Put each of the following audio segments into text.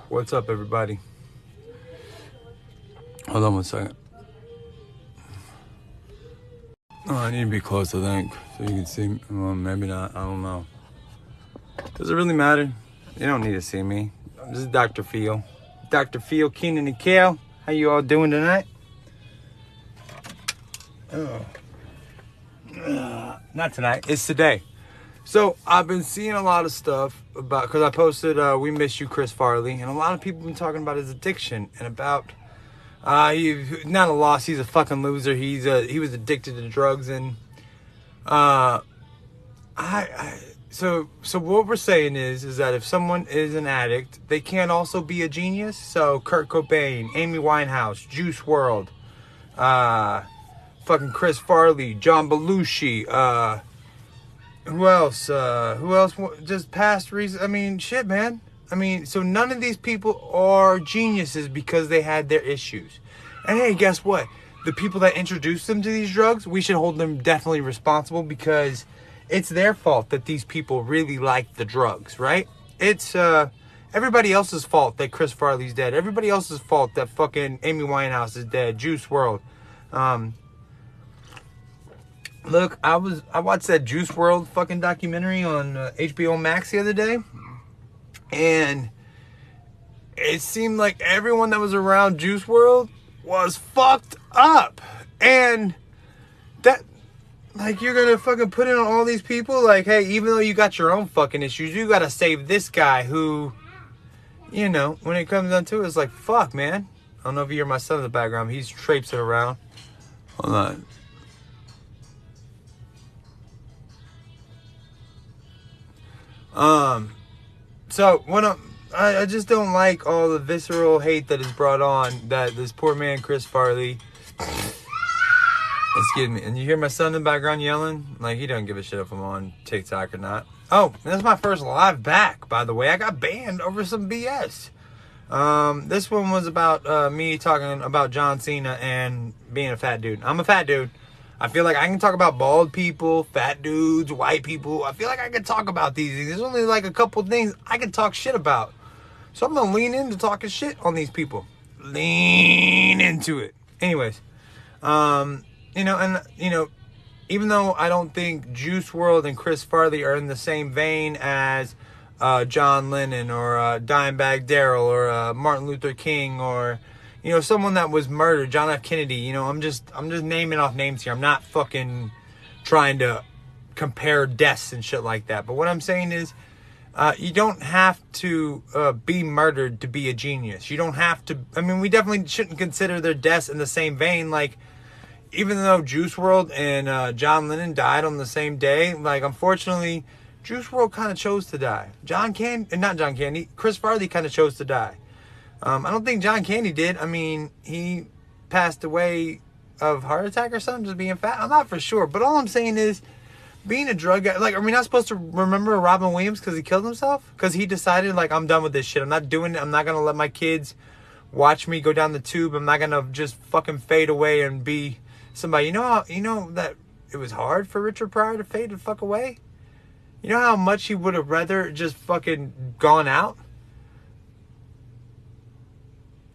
What's up, everybody? Hold on one second. Oh, I need to be close, I think, so you can see me. Well, maybe not. I don't know. Does it really matter? You don't need to see me. This is Dr. Phil. Dr. Phil, Keenan, and Kale. How you all doing tonight? Oh. Not tonight. It's today. So, I've been seeing a lot of stuff about... Because I posted, We Miss You, Chris Farley. And a lot of people have been talking about his addiction. And about... he's not a loss. He's a fucking loser. He was addicted to drugs. And... So what we're saying is that if someone is an addict, they can also be a genius. So Kurt Cobain, Amy Winehouse, Juice WRLD, fucking Chris Farley, John Belushi, who else? Just past reasons. I mean, shit, man. I mean, so none of these people are geniuses because they had their issues. And hey, guess what? The people that introduced them to these drugs, we should hold them definitely responsible because it's their fault that these people really like the drugs, right? It's everybody else's fault that Chris Farley's dead. Everybody else's fault that fucking Amy Winehouse is dead. Juice WRLD. Look, I watched that Juice WRLD fucking documentary on HBO Max the other day. And it seemed like everyone that was around Juice WRLD was fucked up. And that... Like, you're gonna fucking put it on all these people? Like, hey, even though you got your own fucking issues, you gotta save this guy who, you know, when it comes down to it, it's like, fuck, man. I don't know if you hear my son in the background. He's traipsing around. Hold on. So, I just don't like all the visceral hate that is brought on that this poor man, Chris Farley... Excuse me. And you hear my son in the background yelling? Like, he doesn't give a shit if I'm on TikTok or not. Oh, that's my first live back, by the way. I got banned over some BS. This one was about me talking about John Cena and being a fat dude. I'm a fat dude. I feel like I can talk about bald people, fat dudes, white people. I feel like I can talk about these things. There's only like a couple things I can talk shit about. So I'm going to lean into talking shit on these people. Lean into it. Anyways. Even though I don't think Juice WRLD and Chris Farley are in the same vein as John Lennon or Dimebag Darrell or Martin Luther King or, someone that was murdered, John F. Kennedy, I'm just naming off names here. I'm not fucking trying to compare deaths and shit like that. But what I'm saying is, you don't have to be murdered to be a genius. You don't have to, we definitely shouldn't consider their deaths in the same vein. Like, even though Juice WRLD and John Lennon died on the same day, like, unfortunately, Juice WRLD kind of chose to die. Chris Farley kind of chose to die. I don't think John Candy did. He passed away of heart attack or something, just being fat. I'm not for sure. But all I'm saying is, being a drug guy, like, are we not supposed to remember Robin Williams because he killed himself? Because he decided, like, I'm done with this shit. I'm not doing it. I'm not going to let my kids watch me go down the tube. I'm not going to just fucking fade away and be... somebody, you know that it was hard for Richard Pryor to fade the fuck away? You know how much he would have rather just fucking gone out?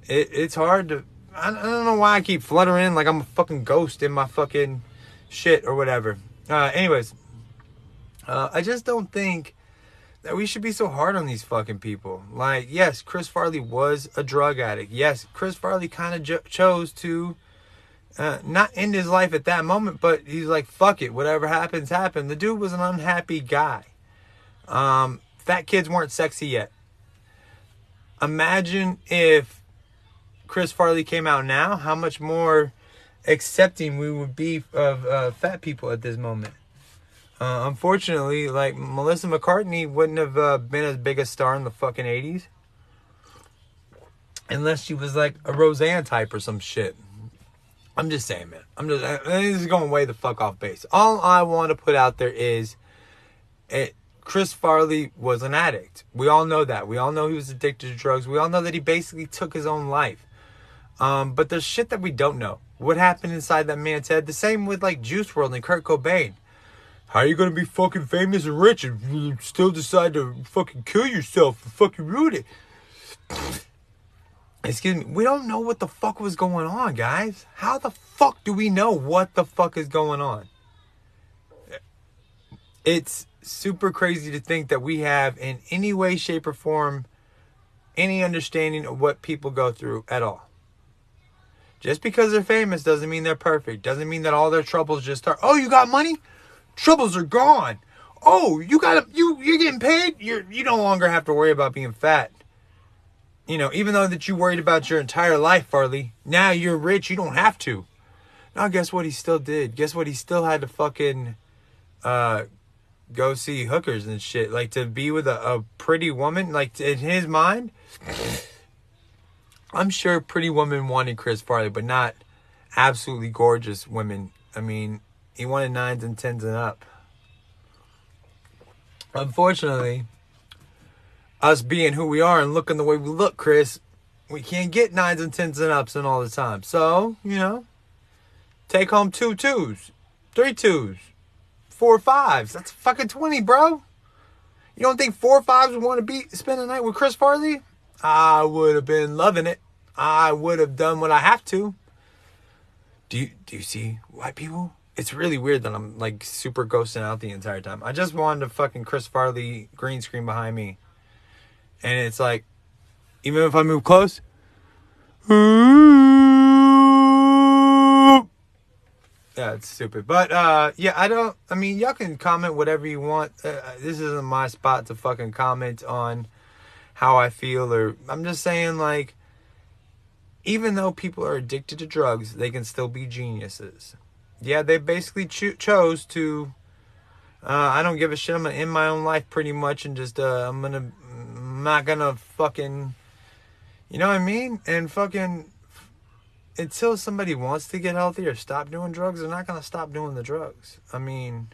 It's hard to... I don't know why I keep fluttering like I'm a fucking ghost in my fucking shit or whatever. Anyways. I just don't think that we should be so hard on these fucking people. Like, yes, Chris Farley was a drug addict. Yes, Chris Farley kind of chose to... not end his life at that moment, but he's like, fuck it, whatever happens, happen. The dude was an unhappy guy. Fat kids weren't sexy yet. Imagine if Chris Farley came out now, how much more accepting we would be of fat people at this moment. Unfortunately, like, Melissa McCartney wouldn't have been as big a star in the fucking 80s. Unless she was like a Roseanne type or some shit. I'm just saying, man. This is going way the fuck off base. All I want to put out there is, Chris Farley was an addict. We all know that. We all know he was addicted to drugs. We all know that he basically took his own life. But there's shit that we don't know. What happened inside that man's head? The same with like Juice WRLD and Kurt Cobain. How are you going to be fucking famous and rich and you still decide to fucking kill yourself and fucking ruin it? Excuse me. We don't know what the fuck was going on, guys. How the fuck do we know what the fuck is going on? It's super crazy to think that we have in any way, shape, or form any understanding of what people go through at all. Just because they're famous doesn't mean they're perfect. Doesn't mean that all their troubles just start. Oh, you got money? Troubles are gone. Oh, you're getting paid? You no longer have to worry about being fat. You know, even though that you worried about your entire life, Farley, now you're rich, you don't have to. Now, guess what he still did? Guess what? He still had to fucking go see hookers and shit. Like, to be with a pretty woman, like, in his mind, I'm sure pretty women wanted Chris Farley, but not absolutely gorgeous women. I mean, he wanted 9s and 10s and up. Unfortunately, us being who we are and looking the way we look, Chris, we can't get 9s and 10s and ups and all the time. So, you know, take home 2 2s, 3 2s, 4 5s. That's fucking 20, bro. You don't think 4 5s would want to spend the night with Chris Farley? I would have been loving it. I would have done what I have to. Do you see white people? It's really weird that I'm like super ghosting out the entire time. I just wanted a fucking Chris Farley green screen behind me. And it's like, even if I move close, yeah, it's stupid. But, yeah, I mean, y'all can comment whatever you want. This isn't my spot to fucking comment on how I feel, or I'm just saying, like, even though people are addicted to drugs, they can still be geniuses. Yeah, they basically chose to, I don't give a shit, I'm gonna end my own life pretty much, and just, I'm not gonna fucking, you know what I mean? And fucking, until somebody wants to get healthy or stop doing drugs, they're not gonna stop doing the drugs. I mean,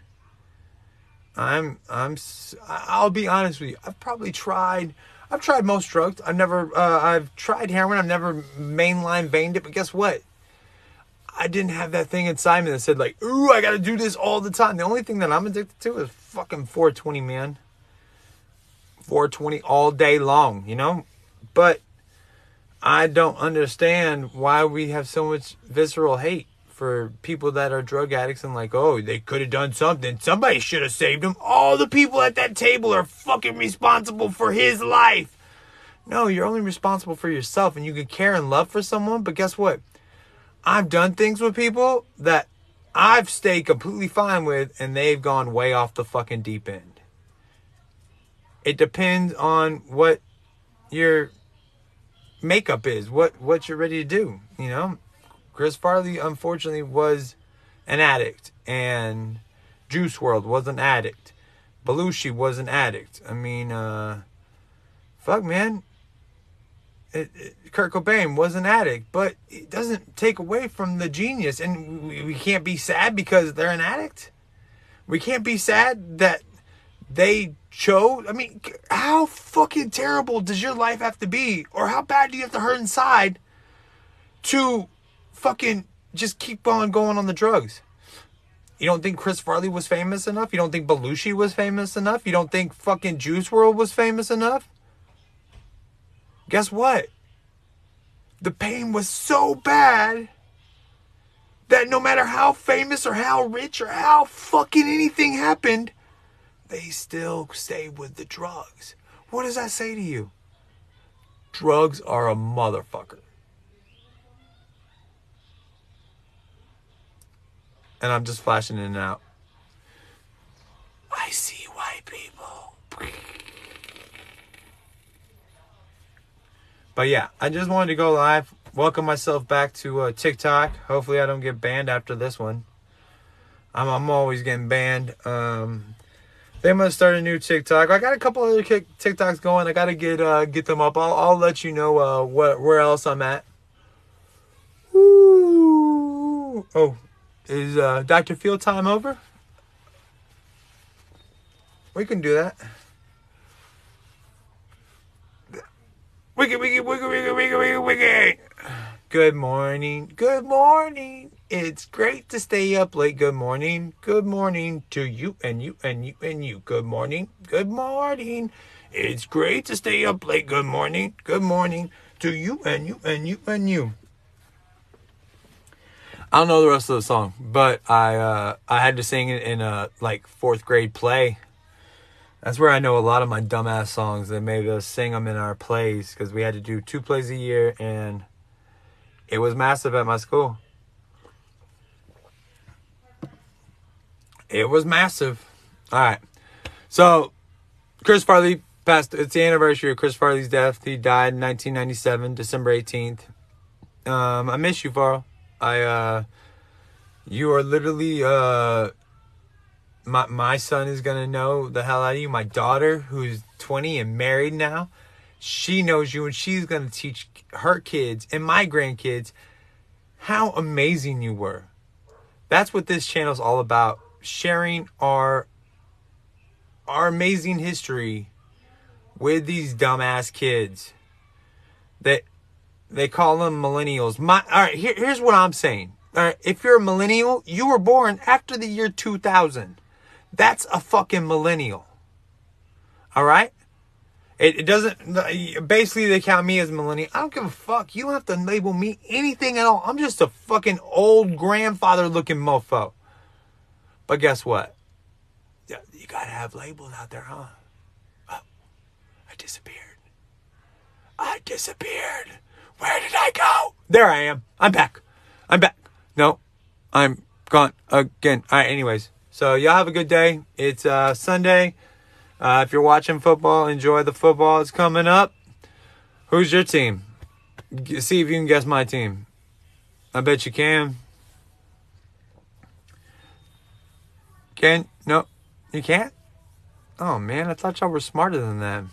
I'll be honest with you. I've tried most drugs. I've tried heroin. I've never mainline veined it, but guess what? I didn't have that thing inside me that said like, ooh, I gotta do this all the time. The only thing that I'm addicted to is fucking 420, man. 420 all day long, you know? But I don't understand why we have so much visceral hate for people that are drug addicts and like, oh, they could have done something. Somebody should have saved them. All the people at that table are fucking responsible for his life. No, you're only responsible for yourself, and you can care and love for someone. But guess what? I've done things with people that I've stayed completely fine with, and they've gone way off the fucking deep end. It depends on what your makeup is, what you're ready to do, you know? Chris Farley, unfortunately, was an addict, and Juice WRLD was an addict. Belushi was an addict. I mean, fuck, man. Kurt Cobain was an addict, but it doesn't take away from the genius. And we can't be sad because they're an addict. We can't be sad that they chose. I mean, how fucking terrible does your life have to be? Or how bad do you have to hurt inside to fucking just keep on going on the drugs? You don't think Chris Farley was famous enough? You don't think Belushi was famous enough? You don't think fucking Juice WRLD was famous enough? Guess what? The pain was so bad that no matter how famous or how rich or how fucking anything happened, they still stay with the drugs. What does that say to you? Drugs are a motherfucker. And I'm just flashing in and out. I see white people. But yeah, I just wanted to go live. Welcome myself back to TIK Tok. Hopefully I don't get banned after this one. I'm always getting banned. They must start a new TikTok. I got a couple other TikToks going. I gotta get them up. I'll let you know where else I'm at. Woo. Oh, is Dr. Field time over? We can do that. Wiggy. Good morning. Good morning. It's great to stay up late. Good morning. Good morning to you and you and you and you. Good morning. Good morning. It's great to stay up late. Good morning. Good morning to you and you and you and you. I don't know the rest of the song, but I had to sing it in a like 4th grade play. That's where I know a lot of my dumbass songs. They made us sing them in our plays because we had to do 2 plays a year, and it was massive at my school. It was massive. All right. So, Chris Farley passed. It's the anniversary of Chris Farley's death. He died in 1997, December 18th. I miss you, Farl. You are literally, my son is going to know the hell out of you. My daughter, who's 20 and married now, she knows you, and she's going to teach her kids and my grandkids how amazing you were. That's what this channel is all about. Sharing our amazing history with these dumbass kids that they call them millennials. All right, here's what I'm saying. All right, if you're a millennial, you were born after the year 2000. That's a fucking millennial. All right? It doesn't, basically they count me as a millennial. I don't give a fuck. You don't have to label me anything at all. I'm just a fucking old grandfather looking mofo. But guess what? You gotta have labels out there, huh? Oh, I disappeared. Where did I go? There I am. I'm back. No, I'm gone again. All right, anyways. So y'all have a good day. It's Sunday. If you're watching football, enjoy the football. It's coming up. Who's your team? See if you can guess my team. I bet you can. No, you can't? Oh, man, I thought y'all were smarter than that.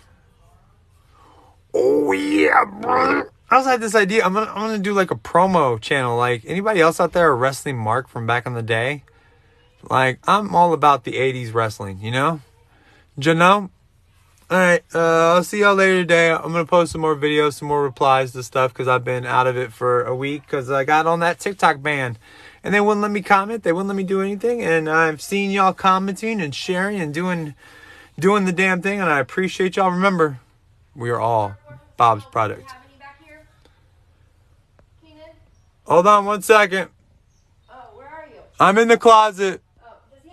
Oh, yeah, bro. I also had this idea. I'm gonna do like a promo channel. Like, anybody else out there a wrestling mark from back in the day? Like, I'm all about the 80s wrestling, you know? All right, I'll see y'all later today. I'm going to post some more videos, some more replies to stuff because I've been out of it for a week because I got on that TikTok ban. And they wouldn't let me comment. They wouldn't let me do anything. And I've seen y'all commenting and sharing and doing the damn thing. And I appreciate y'all. Remember, we are all Bob's product. Hold on 1 second. Oh, where are you? I'm in the closet.